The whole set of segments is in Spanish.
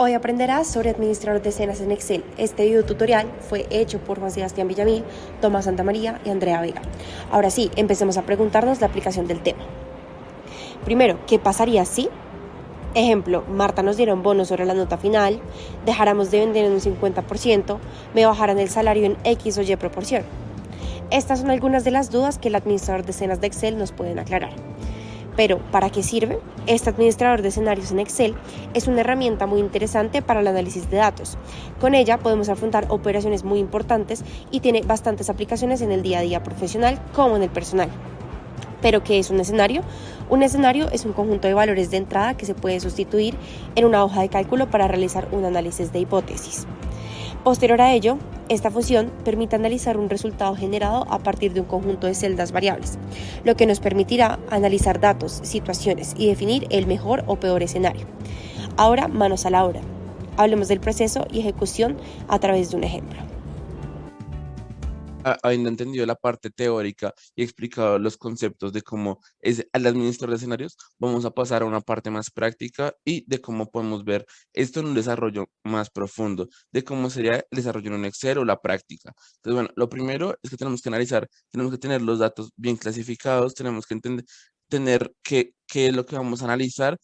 Hoy aprenderás sobre administrador de escenas en Excel. Este video tutorial fue hecho por Juan Sebastián Villamil, Tomás Santamaría y Andrea Vega. Ahora sí, empecemos a preguntarnos la aplicación del tema. Primero, ¿qué pasaría si? Ejemplo, Marta nos diera un bono sobre la nota final, dejáramos de vender en un 50%, me bajaran el salario en X o Y proporción. Estas son algunas de las dudas que el administrador de escenas de Excel nos pueden aclarar. Pero, ¿para qué sirve? Este administrador de escenarios en Excel es una herramienta muy interesante para el análisis de datos. Con ella podemos afrontar operaciones muy importantes y tiene bastantes aplicaciones en el día a día profesional como en el personal. ¿Pero qué es un escenario? Un escenario es un conjunto de valores de entrada que se puede sustituir en una hoja de cálculo para realizar un análisis de hipótesis. Posterior a ello, esta función permite analizar un resultado generado a partir de un conjunto de celdas variables, lo que nos permitirá analizar datos, situaciones y definir el mejor o peor escenario. Ahora, manos a la obra. Hablemos del proceso y ejecución a través de un ejemplo. Habiendo entendido la parte teórica y explicado los conceptos de cómo es al administrador de escenarios, vamos a pasar a una parte más práctica y de cómo podemos ver esto en un desarrollo más profundo, de cómo sería el desarrollo en un Excel o la práctica. Entonces, bueno, lo primero es que tenemos que analizar, tenemos que tener los datos bien clasificados, tenemos que tener qué es lo que vamos a analizar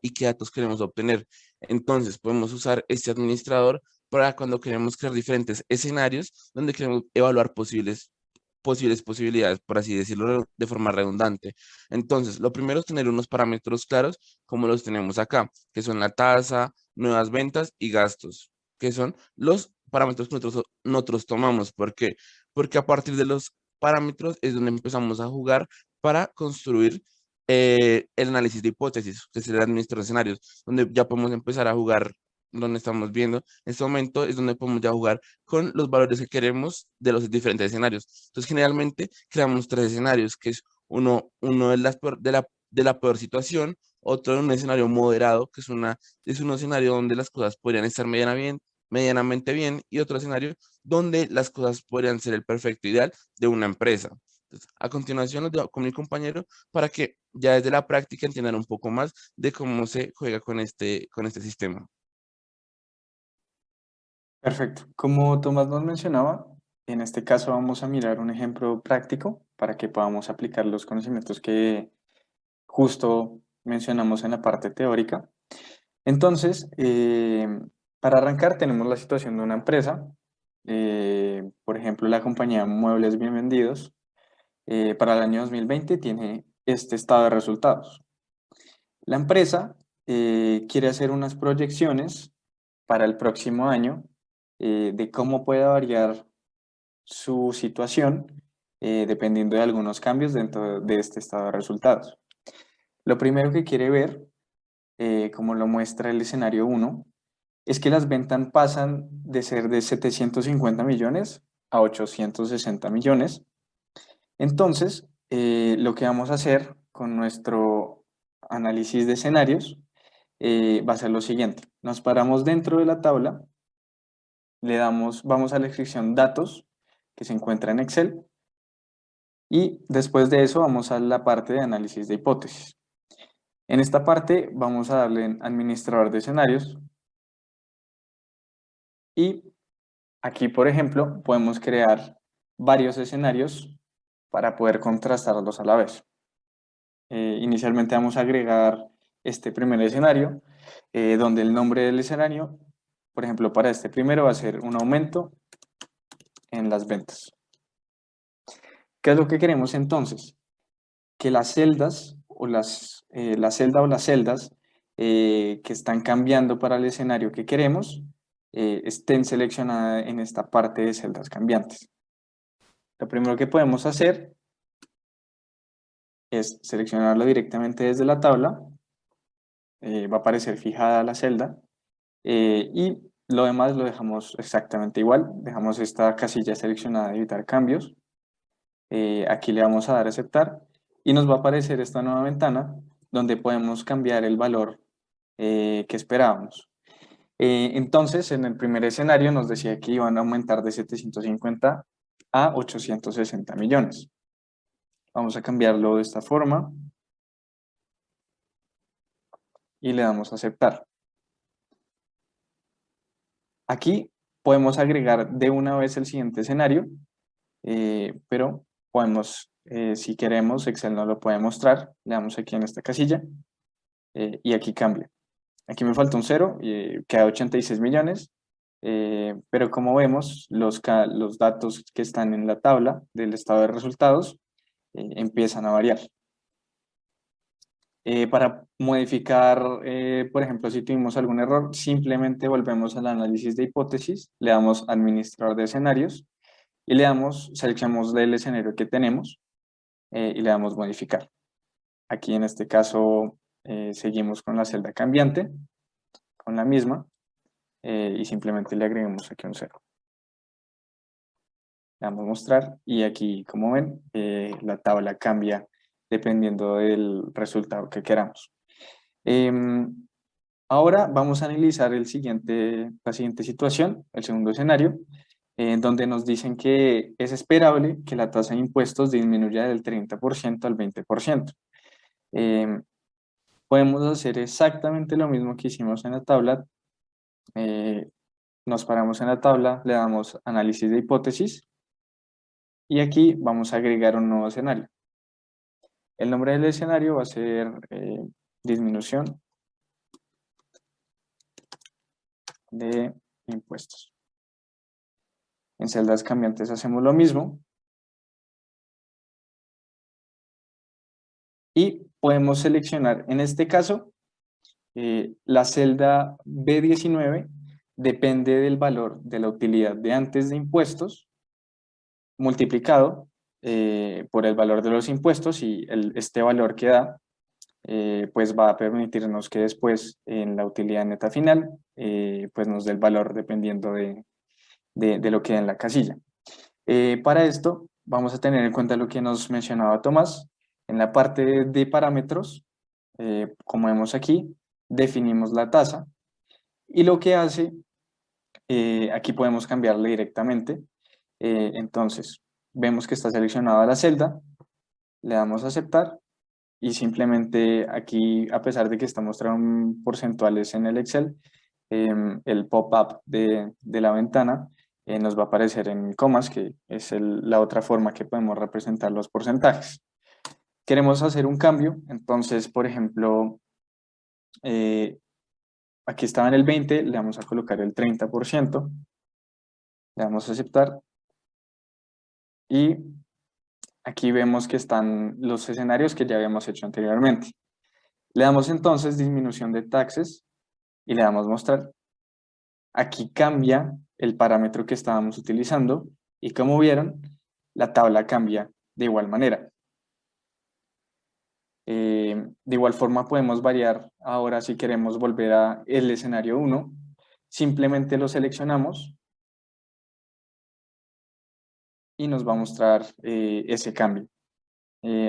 y qué datos queremos obtener. Entonces, podemos usar este administrador para cuando queremos crear diferentes escenarios donde queremos evaluar posibilidades, por así decirlo de forma redundante. Entonces, lo primero es tener unos parámetros claros, como los tenemos acá, que son la tasa, nuevas ventas y gastos, que son los parámetros que nosotros tomamos. ¿Por qué? Porque a partir de los parámetros es donde empezamos a jugar para construir el análisis de hipótesis, que es el administrador de escenarios, donde ya podemos empezar a jugar donde estamos viendo, en este momento es donde podemos ya jugar con los valores que queremos de los diferentes escenarios. Entonces, generalmente creamos tres escenarios, que es uno de la peor situación, otro de un escenario moderado, que es un escenario donde las cosas podrían estar medianamente bien, y otro escenario donde las cosas podrían ser el perfecto ideal de una empresa. Entonces, a continuación, los dejo con mi compañero para que ya desde la práctica entiendan un poco más de cómo se juega con este sistema. Perfecto. Como Tomás nos mencionaba, en este caso vamos a mirar un ejemplo práctico para que podamos aplicar los conocimientos que justo mencionamos en la parte teórica. Entonces, para arrancar tenemos la situación de una empresa, por ejemplo, la compañía Muebles Bien Vendidos, para el año 2020 tiene este estado de resultados. La empresa quiere hacer unas proyecciones para el próximo año de cómo puede variar su situación dependiendo de algunos cambios dentro de este estado de resultados. Lo primero que quiere ver, como lo muestra el escenario 1, es que las ventas pasan de ser de 750 millones a 860 millones. Entonces, lo que vamos a hacer con nuestro análisis de escenarios va a ser lo siguiente. Nos paramos dentro de la tabla, vamos a la sección datos que se encuentra en Excel y después de eso vamos a la parte de análisis de hipótesis. En esta parte vamos a darle en administrador de escenarios y aquí, por ejemplo, podemos crear varios escenarios para poder contrastarlos a la vez. Inicialmente vamos a agregar este primer escenario, donde el nombre del escenario, por ejemplo, para este primero va a ser un aumento en las ventas. ¿Qué es lo que queremos entonces? Que las celdas o la celda o las celdas que están cambiando para el escenario que queremos estén seleccionadas en esta parte de celdas cambiantes. Lo primero que podemos hacer es seleccionarlo directamente desde la tabla, va a aparecer fijada la celda y lo demás lo dejamos exactamente igual, dejamos esta casilla seleccionada de evitar cambios, aquí le vamos a dar a aceptar y nos va a aparecer esta nueva ventana donde podemos cambiar el valor que esperábamos. Entonces, en el primer escenario nos decía que iban a aumentar de 750 a 860 millones. Vamos a cambiarlo de esta forma y le damos a aceptar. Aquí podemos agregar de una vez el siguiente escenario, pero podemos, si queremos, Excel nos lo puede mostrar. Le damos aquí en esta casilla y aquí cambia. Aquí me falta un 0 y queda 86 millones, pero como vemos, los datos que están en la tabla del estado de resultados empiezan a variar. Para modificar, por ejemplo, si tuvimos algún error, simplemente volvemos al análisis de hipótesis, le damos administrador de escenarios y seleccionamos el escenario que tenemos y le damos modificar. Aquí en este caso seguimos con la celda cambiante, con la misma, y simplemente le agregamos aquí un 0. Le damos mostrar y aquí, como ven, la tabla cambia dependiendo del resultado que queramos. Ahora vamos a analizar la siguiente situación, el segundo escenario, donde nos dicen que es esperable que la tasa de impuestos disminuya del 30% al 20%. Podemos hacer exactamente lo mismo que hicimos en la tabla. Nos paramos en la tabla, le damos análisis de hipótesis y aquí vamos a agregar un nuevo escenario. El nombre del escenario va a ser disminución de impuestos. En celdas cambiantes hacemos lo mismo y podemos seleccionar, en este caso, la celda B19 depende del valor de la utilidad de antes de impuestos multiplicado por el valor de los impuestos y este valor que da pues va a permitirnos que después en la utilidad neta final pues nos dé el valor dependiendo de lo que da en la casilla. Para esto vamos a tener en cuenta lo que nos mencionaba Tomás. En la parte de parámetros, como vemos aquí, definimos la tasa y lo que hace, aquí podemos cambiarle directamente. Entonces, vemos que está seleccionada la celda, le damos a aceptar y simplemente aquí, a pesar de que está mostrando porcentuales en el Excel, el pop-up de la ventana nos va a aparecer en comas, que es la otra forma que podemos representar los porcentajes. Queremos hacer un cambio, entonces, por ejemplo, aquí estaba en el 20, le vamos a colocar el 30%, le damos a aceptar y aquí vemos que están los escenarios que ya habíamos hecho anteriormente. Le damos entonces disminución de taxes y le damos mostrar. Aquí cambia el parámetro que estábamos utilizando y como vieron, la tabla cambia de igual manera. De igual forma podemos variar ahora si queremos volver a el escenario 1, simplemente lo seleccionamos y nos va a mostrar ese cambio.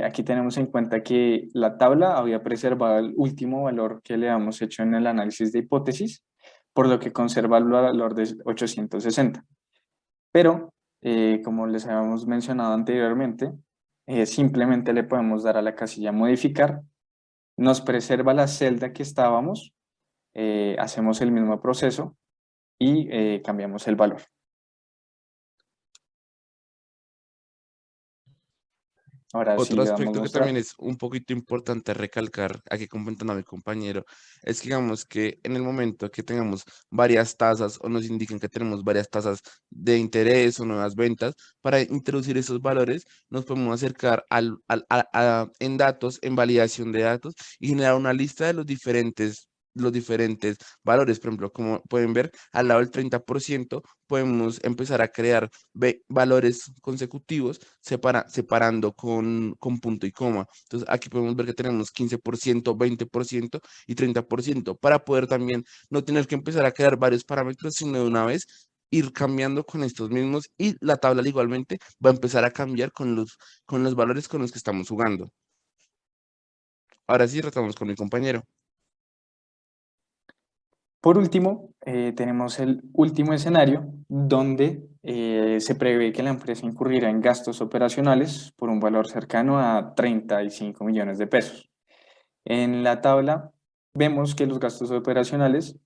Aquí tenemos en cuenta que la tabla había preservado el último valor que le habíamos hecho en el análisis de hipótesis, por lo que conserva el valor de 860. Pero, como les habíamos mencionado anteriormente, simplemente le podemos dar a la casilla modificar, nos preserva la celda que estábamos, hacemos el mismo proceso y cambiamos el valor. Ahora sí Otro le damos aspecto que mostrar. también es un poquito importante recalcar, aquí comentando a mi compañero, es que digamos que en el momento que tengamos varias tasas o nos indiquen que tenemos varias tasas de interés o nuevas ventas, para introducir esos valores nos podemos acercar en datos, en validación de datos y generar una lista de los diferentes valores. Por ejemplo, como pueden ver, al lado del 30% podemos empezar a crear valores consecutivos separando con punto y coma. Entonces aquí podemos ver que tenemos 15%, 20% y 30% para poder también no tener que empezar a crear varios parámetros, sino de una vez ir cambiando con estos mismos y la tabla igualmente va a empezar a cambiar con los valores con los que estamos jugando. Ahora sí, retomamos con mi compañero. Por último, tenemos el último escenario donde se prevé que la empresa incurrirá en gastos operacionales por un valor cercano a 35 millones de pesos. En la tabla vemos que los gastos operacionales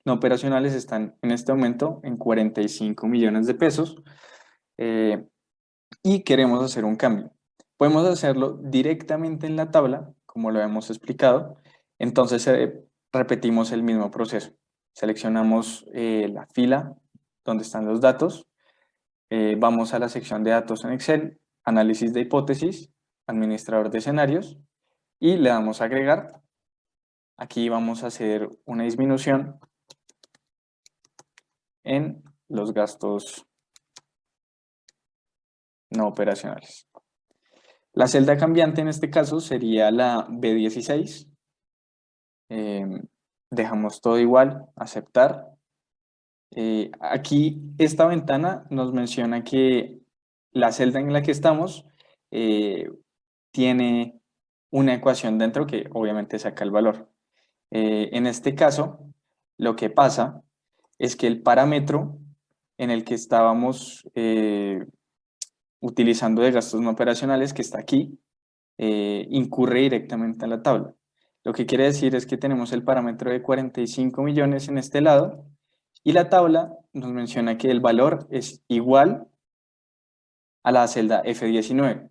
no operacionales están en este momento en 45 millones de pesos y queremos hacer un cambio. Podemos hacerlo directamente en la tabla, como lo hemos explicado. Entonces repetimos el mismo proceso. Seleccionamos la fila donde están los datos, vamos a la sección de datos en Excel, análisis de hipótesis, administrador de escenarios y le damos a agregar. Aquí vamos a hacer una disminución en los gastos no operacionales. La celda cambiante en este caso sería la B16. Dejamos todo igual, aceptar. Aquí esta ventana nos menciona que la celda en la que estamos tiene una ecuación dentro que obviamente saca el valor. En este caso, lo que pasa es que el parámetro en el que estábamos utilizando de gastos no operacionales, que está aquí, incurre directamente a la tabla. Lo que quiere decir es que tenemos el parámetro de 45 millones en este lado y la tabla nos menciona que el valor es igual a la celda F19.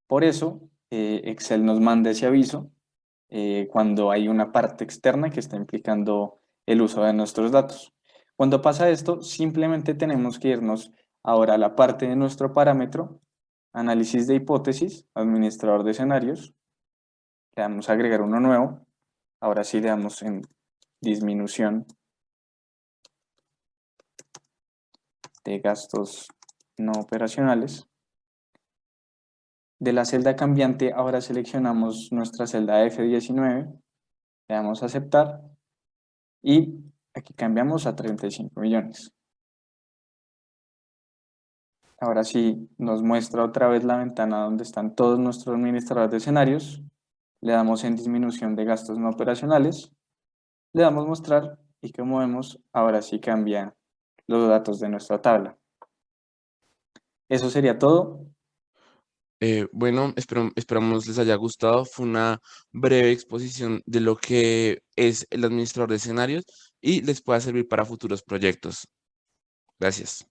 Por eso, Excel nos manda ese aviso cuando hay una parte externa que está implicando el uso de nuestros datos. Cuando pasa esto, simplemente tenemos que irnos ahora a la parte de nuestro parámetro, análisis de hipótesis, administrador de escenarios, le damos a agregar uno nuevo, ahora sí le damos en disminución de gastos no operacionales. De la celda cambiante ahora seleccionamos nuestra celda F19, le damos a aceptar y aquí cambiamos a 35 millones. Ahora sí nos muestra otra vez la ventana donde están todos nuestros administradores de escenarios. Le damos en disminución de gastos no operacionales. Le damos mostrar y como vemos, ahora sí cambia los datos de nuestra tabla. Eso sería todo. Bueno, esperamos les haya gustado. Fue una breve exposición de lo que es el administrador de escenarios y les pueda servir para futuros proyectos. Gracias.